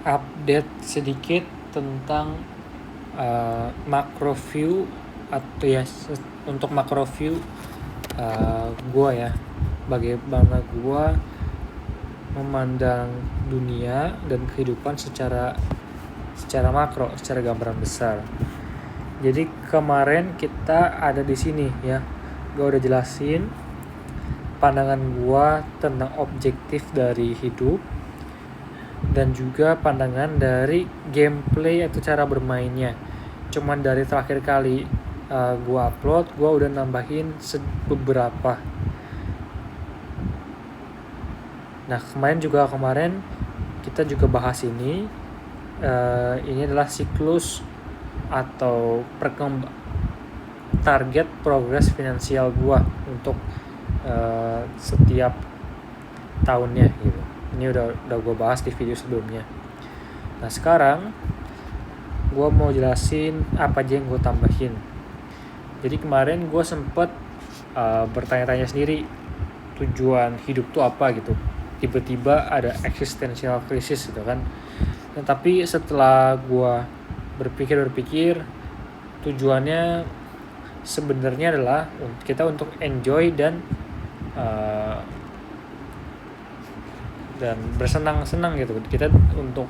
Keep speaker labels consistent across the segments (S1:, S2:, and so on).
S1: update sedikit tentang macro view atau ya untuk macro view gua ya, bagaimana gua memandang dunia dan kehidupan secara makro, secara gambaran besar. Jadi kemarin kita ada di sini ya, gua udah jelasin pandangan gua tentang objektif dari hidup dan juga pandangan dari gameplay atau cara bermainnya. Cuman dari terakhir kali gua upload, gua udah nambahin beberapa. Nah kemarin kita juga bahas ini. Ini adalah siklus atau target progres finansial gua untuk setiap tahunnya gitu. Ini udah gue bahas di video sebelumnya. Nah sekarang gue mau jelasin apa aja yang gue tambahin. Jadi kemarin gue sempet bertanya-tanya sendiri tujuan hidup tuh apa gitu. Tiba-tiba ada existential crisis gitu kan. Nah, tapi setelah gue berpikir tujuannya sebenarnya adalah kita untuk enjoy dan bersenang-senang gitu. Kita untuk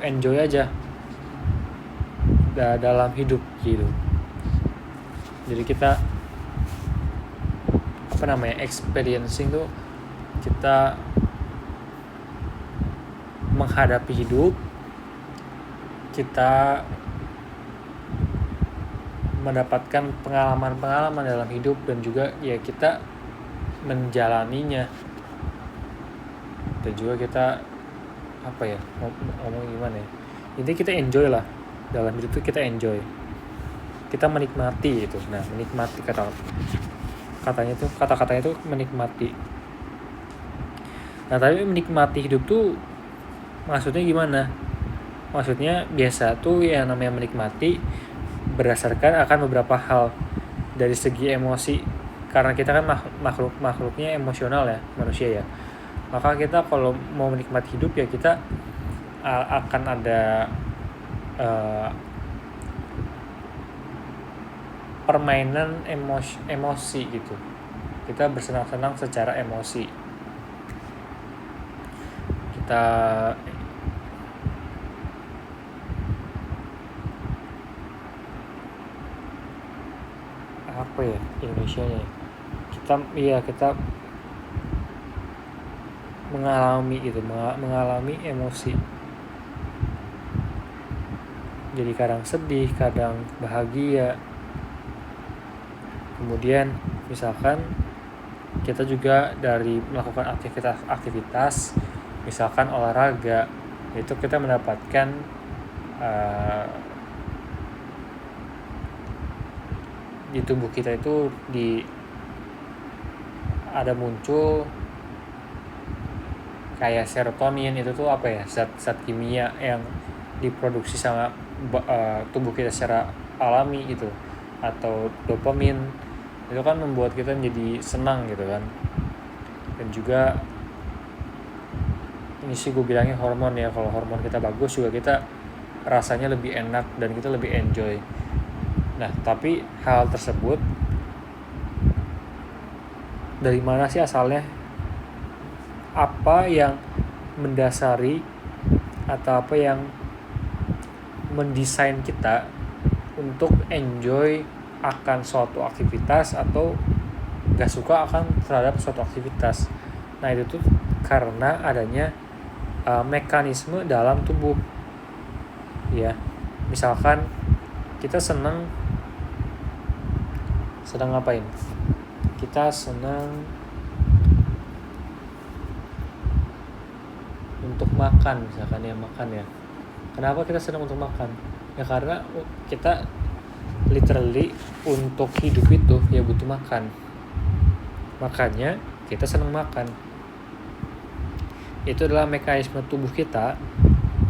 S1: enjoy aja dalam hidup gitu. Jadi kita experiencing tuh kita menghadapi hidup, kita mendapatkan pengalaman dalam hidup dan juga ya kita menjalaninya. Dan juga kita ngomong gimana ya, intinya kita enjoy lah dalam hidup itu, kita enjoy, kita menikmati itu. Nah menikmati kata-katanya itu menikmati. Nah tapi menikmati hidup tuh maksudnya gimana? Maksudnya biasa tuh yang namanya menikmati berdasarkan akan beberapa hal. Dari segi emosi, karena kita kan makhluknya emosional ya, manusia ya. Maka kita kalau mau menikmati hidup ya kita akan ada permainan emosi gitu. Kita bersenang-senang secara emosi. Kita apa ya Indonesianya? Kita mengalami emosi. Jadi kadang sedih, kadang bahagia. Kemudian misalkan kita juga dari melakukan aktivitas misalkan olahraga, itu kita mendapatkan di tubuh kita itu ada muncul kayak serotonin. Itu tuh zat kimia yang diproduksi sama tubuh kita secara alami gitu, atau dopamin. Itu kan membuat kita menjadi senang gitu kan. Dan juga ini sih gue bilangnya hormon ya, kalau hormon kita bagus juga kita rasanya lebih enak dan kita lebih enjoy. Nah tapi hal tersebut dari mana sih asalnya? Apa yang mendasari atau apa yang mendesain kita untuk enjoy akan suatu aktivitas atau gak suka akan terhadap suatu aktivitas? Nah itu tuh karena adanya mekanisme dalam tubuh ya. Misalkan kita senang ngapain? Kita senang untuk makan misalkan ya, makan ya. Kenapa kita senang untuk makan? Ya karena kita literally untuk hidup itu ya butuh makan. Makanya kita senang makan. Itu adalah mekanisme tubuh kita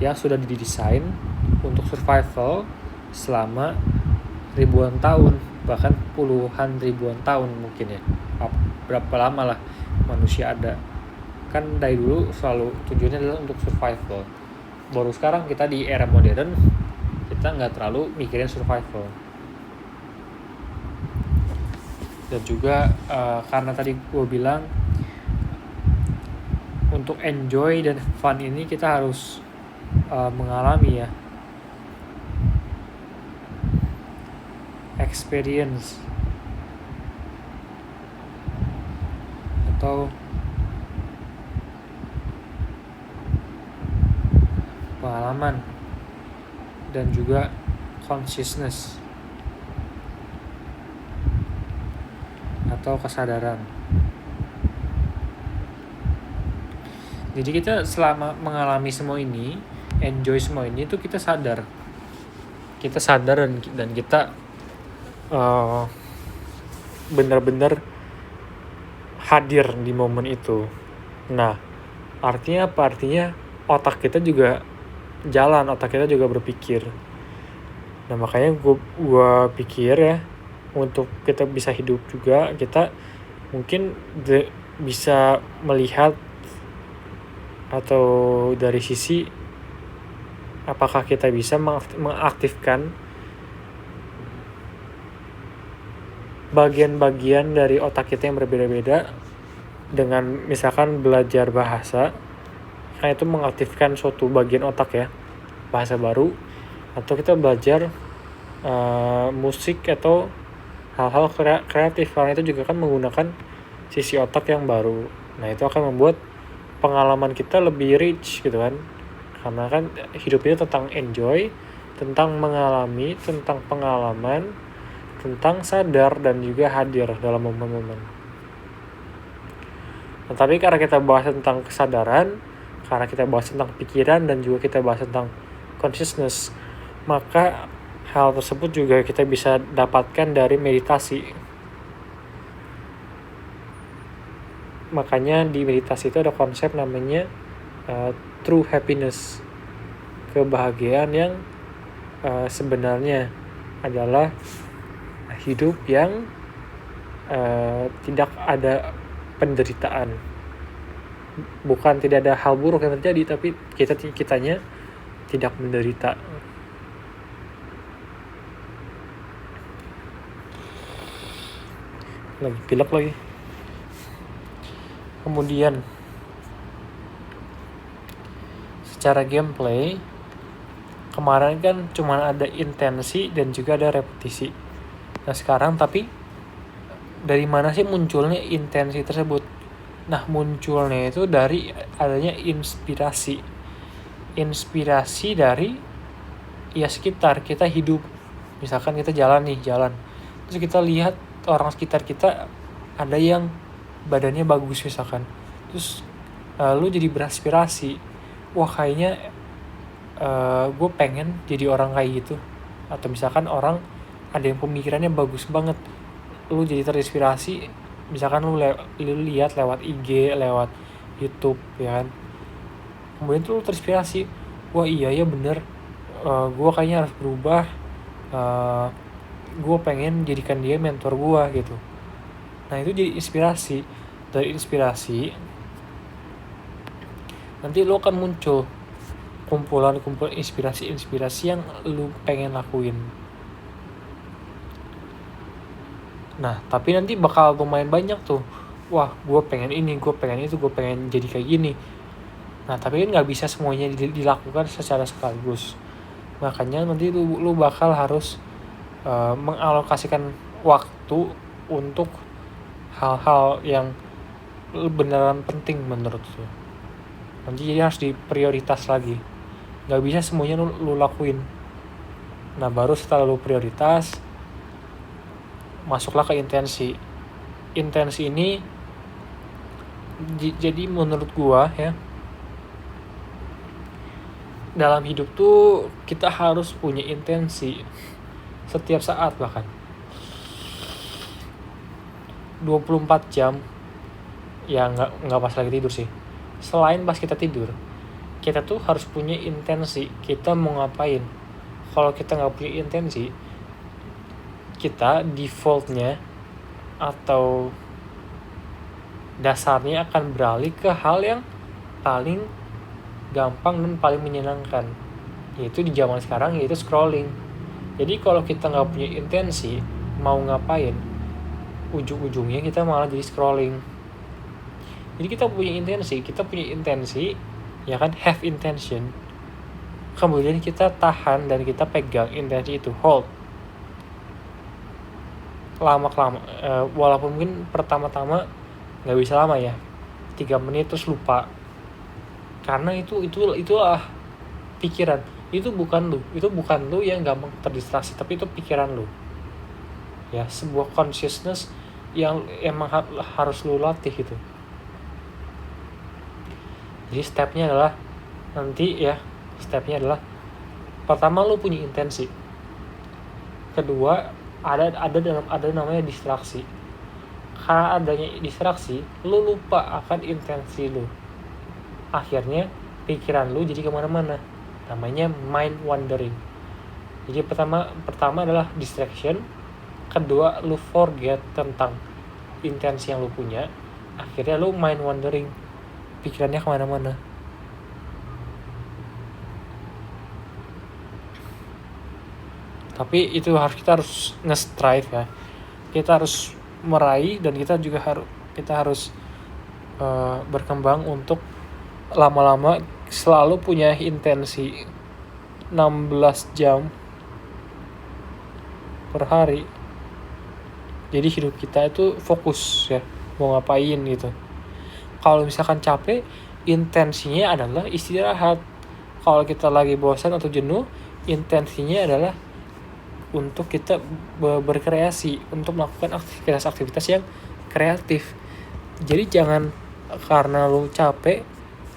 S1: yang sudah didesain untuk survival selama ribuan tahun, bahkan puluhan ribuan tahun mungkin ya. Berapa lama lah manusia ada. Kan dari dulu selalu tujuannya adalah untuk survival. baru sekarang kita di era modern, kita nggak terlalu mikirin survival. Dan juga karena tadi gue bilang untuk enjoy dan fun ini kita harus mengalami ya, experience atau pengalaman dan juga consciousness atau kesadaran. Jadi kita selama mengalami semua ini, enjoy semua ini tuh kita sadar dan kita benar-benar hadir di momen itu. Nah, artinya apa? Artinya otak kita juga jalan, otak kita juga berpikir. Nah, makanya gue pikir ya, untuk kita bisa hidup juga, kita mungkin bisa melihat atau dari sisi apakah kita bisa mengaktifkan bagian-bagian dari otak kita yang berbeda-beda dengan misalkan belajar bahasa, karena itu mengaktifkan suatu bagian otak ya, bahasa baru, atau kita belajar musik atau hal-hal kreatif, karena itu juga kan menggunakan sisi otak yang baru. Nah, itu akan membuat pengalaman kita lebih rich gitu kan, karena kan hidup itu tentang enjoy, tentang mengalami, tentang pengalaman, tentang sadar dan juga hadir dalam momen-momen. Nah, tapi karena kita bahas tentang kesadaran, karena kita bahas tentang pikiran dan juga kita bahas tentang consciousness, maka hal tersebut juga kita bisa dapatkan dari meditasi. Makanya di meditasi itu ada konsep namanya true happiness, kebahagiaan yang sebenarnya adalah hidup yang tidak ada penderitaan. Bukan tidak ada hal buruk yang terjadi, tapi kitanya tidak menderita. Lagi pilek lagi. Kemudian secara gameplay, kemarin kan cuma ada intensi dan juga ada repetisi. Nah, sekarang tapi dari mana sih munculnya intensi tersebut? Nah, munculnya itu dari adanya inspirasi dari ya sekitar kita hidup. Misalkan kita jalan, terus kita lihat orang sekitar kita ada yang badannya bagus misalkan, terus lu jadi beraspirasi, wah kayaknya gue pengen jadi orang kayak gitu. Atau misalkan orang ada yang pemikirannya bagus banget, lu jadi terinspirasi, misalkan lu lihat lewat IG, lewat YouTube ya kan, kemudian tuh lu terinspirasi, wah iya ya bener, gue kayaknya harus berubah, gue pengen jadikan dia mentor gue gitu. Nah, itu jadi inspirasi. Dari inspirasi nanti lo akan muncul kumpulan inspirasi yang lo pengen lakuin. Nah, tapi nanti bakal lumayan banyak tuh, wah gue pengen ini, gue pengen itu, gue pengen jadi kayak gini. Nah, tapi kan gak bisa semuanya dilakukan secara sekaligus. Makanya nanti lo bakal harus mengalokasikan waktu untuk hal-hal yang beneran penting menurut lu. Nanti jadi harus diprioritas lagi. Gak bisa semuanya lu lakuin. Nah, baru setelah lu prioritas, masuklah ke intensi. Intensi ini jadi menurut gua ya, dalam hidup tuh kita harus punya intensi setiap saat, bahkan 24 jam. Ya nggak pas lagi tidur sih. Selain pas kita tidur, kita tuh harus punya intensi. Kita mau ngapain? Kalau kita nggak punya intensi, kita defaultnya atau dasarnya akan beralih ke hal yang paling gampang dan paling menyenangkan, yaitu di zaman sekarang, yaitu scrolling. Jadi kalau kita nggak punya intensi mau ngapain, ujung-ujungnya kita malah jadi scrolling. Jadi kita punya intensi, ya kan, have intention. Kemudian kita tahan dan kita pegang intensi itu, hold. Lama-lama, walaupun mungkin pertama-tama nggak bisa lama ya, 3 menit terus lupa. Karena itulah pikiran. Itu bukan lu yang gampang terdistraksi, tapi itu pikiran lu. Ya, sebuah consciousness yang emang harus lu latih gitu. Jadi stepnya adalah pertama lu punya intensi. Kedua, ada namanya distraksi. Karena adanya distraksi, lu lupa akan intensi lu. Akhirnya pikiran lu jadi kemana-mana. Namanya mind wandering. Jadi pertama adalah distraction. Kedua, lu forget tentang intensi yang lu punya. Akhirnya lu mind wandering, pikirannya kemana-mana. Tapi itu kita harus nge-strive ya. Kita harus meraih, dan kita harus berkembang untuk lama-lama selalu punya intensi 16 jam per hari. Jadi hidup kita itu fokus ya, mau ngapain gitu. Kalau misalkan capek, intensinya adalah istirahat. Kalau kita lagi bosan atau jenuh, intensinya adalah untuk kita berkreasi, untuk melakukan aktivitas-aktivitas yang kreatif. Jadi jangan karena lu capek,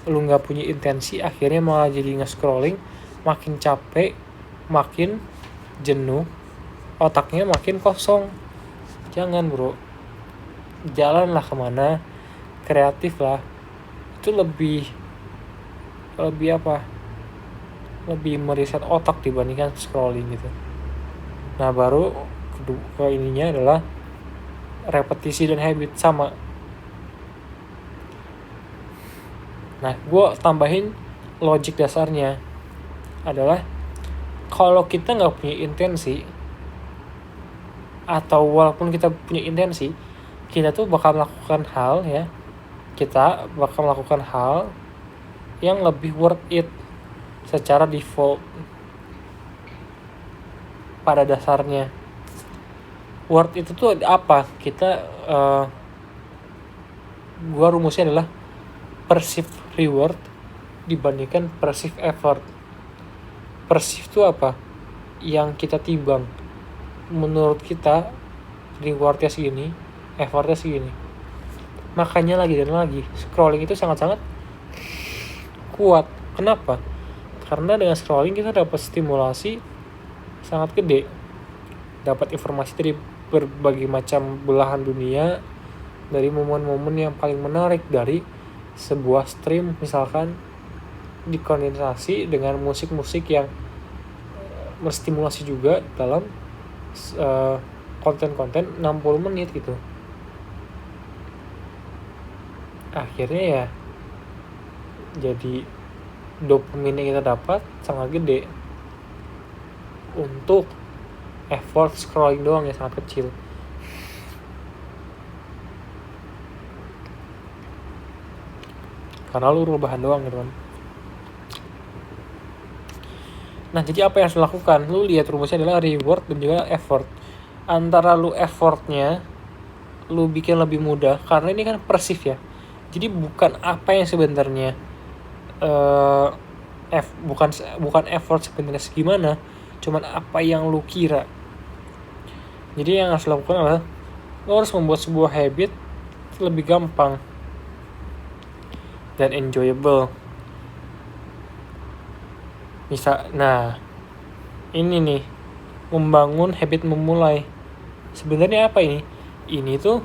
S1: lu nggak punya intensi, akhirnya malah jadi nge-scrolling, makin capek, makin jenuh, otaknya makin kosong. Jangan bro, jalanlah kemana, kreatif lah. Itu lebih meriset otak dibandingkan scrolling gitu. Nah baru kedua ininya adalah repetisi dan habit sama. Nah gue tambahin logik dasarnya adalah, kalau kita nggak punya intensi, atau walaupun kita punya intensi, kita tuh bakal melakukan hal yang lebih worth it secara default. Pada dasarnya worth itu tuh apa? Gua rumusnya adalah perceived reward dibandingkan perceived effort. Perceived itu apa? Yang kita timbang. Menurut kita rewardnya segini, effortnya segini. Makanya lagi dan lagi scrolling itu sangat-sangat kuat. Kenapa? Karena dengan scrolling kita dapat stimulasi sangat gede, dapat informasi dari berbagai macam belahan dunia, dari momen-momen yang paling menarik dari sebuah stream, misalkan dikondensasi dengan musik-musik yang menstimulasi juga dalam konten-konten 60 menit gitu. Akhirnya ya jadi dopamin yang kita dapat sangat gede untuk effort scrolling doang ya sangat kecil. Karena lu rebahan doang gitu kan. Nah jadi apa yang harus dilakukan? Lu lihat rumusnya adalah reward dan juga effort. Antara lu effortnya lu bikin lebih mudah, karena ini kan perceived ya. Jadi bukan apa yang sebenarnya bukan effort sebenarnya segimana, cuman apa yang lu kira. Jadi yang harus dilakukan adalah lu harus membuat sebuah habit lebih gampang dan enjoyable. Nah ini nih, membangun habit memulai. Sebenarnya apa ini? Ini tuh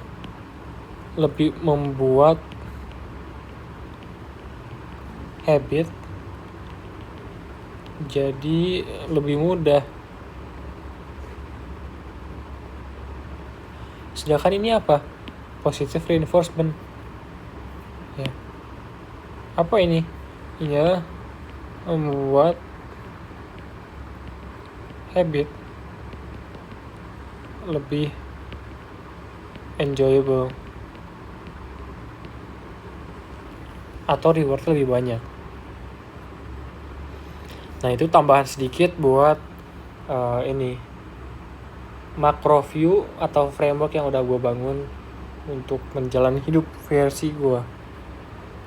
S1: lebih membuat habit jadi lebih mudah. Sedangkan ini apa? Positive reinforcement. Ya. Apa ini? Ini adalah membuat habit lebih enjoyable atau reward lebih banyak. Nah, itu tambahan sedikit buat ini macro view atau framework yang udah gue bangun untuk menjalani hidup versi gue.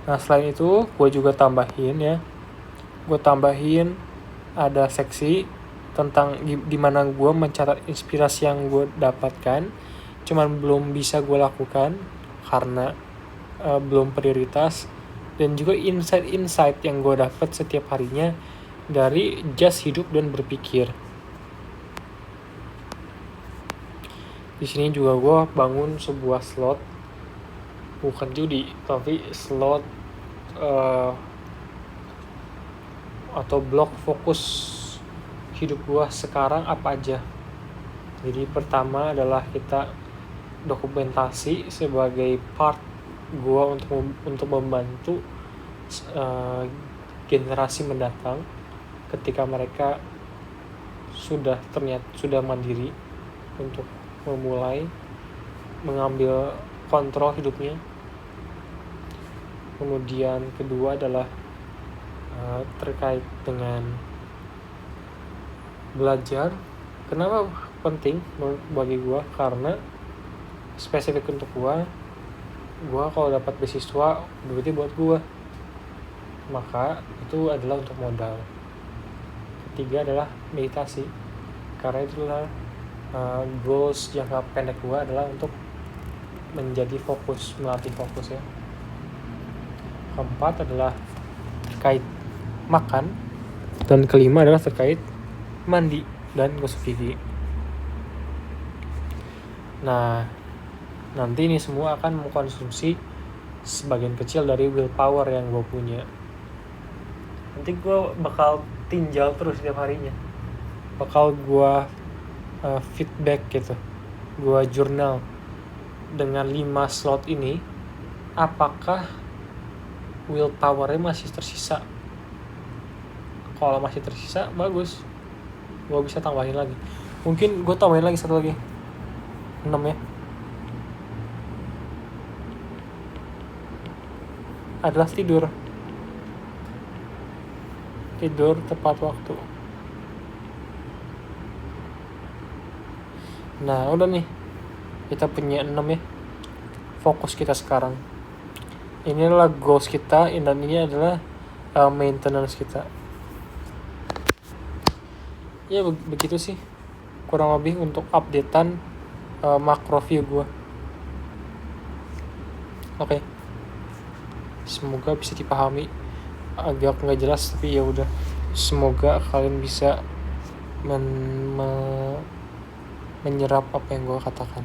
S1: Nah, selain itu gue juga tambahin ada seksi tentang dimana gue mencatat inspirasi yang gue dapatkan, cuman belum bisa gue lakukan karena belum prioritas, dan juga insight yang gue dapat setiap harinya dari just hidup dan berpikir. Di sini juga gue bangun sebuah slot, bukan judi tapi slot atau blok fokus hidup gue sekarang apa aja. Jadi pertama adalah kita dokumentasi sebagai part gue untuk membantu generasi mendatang ketika mereka sudah mandiri untuk memulai mengambil kontrol hidupnya. Kemudian kedua adalah terkait dengan belajar. Kenapa penting bagi gue? Karena spesifik untuk gue kalau dapat beasiswa berarti buat gue, maka itu adalah untuk modal. Ketiga adalah meditasi, karena itulah goals jangka pendek gue adalah untuk menjadi melatih fokus ya. Keempat adalah terkait makan, dan kelima adalah terkait mandi dan gosok gigi. Nah, nanti ini semua akan mengkonsumsi sebagian kecil dari willpower yang gue punya. Nanti gue bakal tinjau terus setiap harinya, bakal gue feedback gitu, gue jurnal dengan 5 slot ini, apakah willpower-nya masih tersisa. Kalau masih tersisa, bagus, gue bisa tambahin lagi. Mungkin gue tambahin lagi 1 lagi, 6 ya, adalah tidur tepat waktu. Nah, udah nih, kita punya 6 ya fokus kita sekarang. Ini adalah goals kita, dan ini adalah maintenance kita. Ya begitu sih kurang lebih untuk updatean macro view gue. Oke. Semoga bisa dipahami, agak nggak jelas tapi ya udah, semoga kalian bisa menyerap apa yang gue katakan.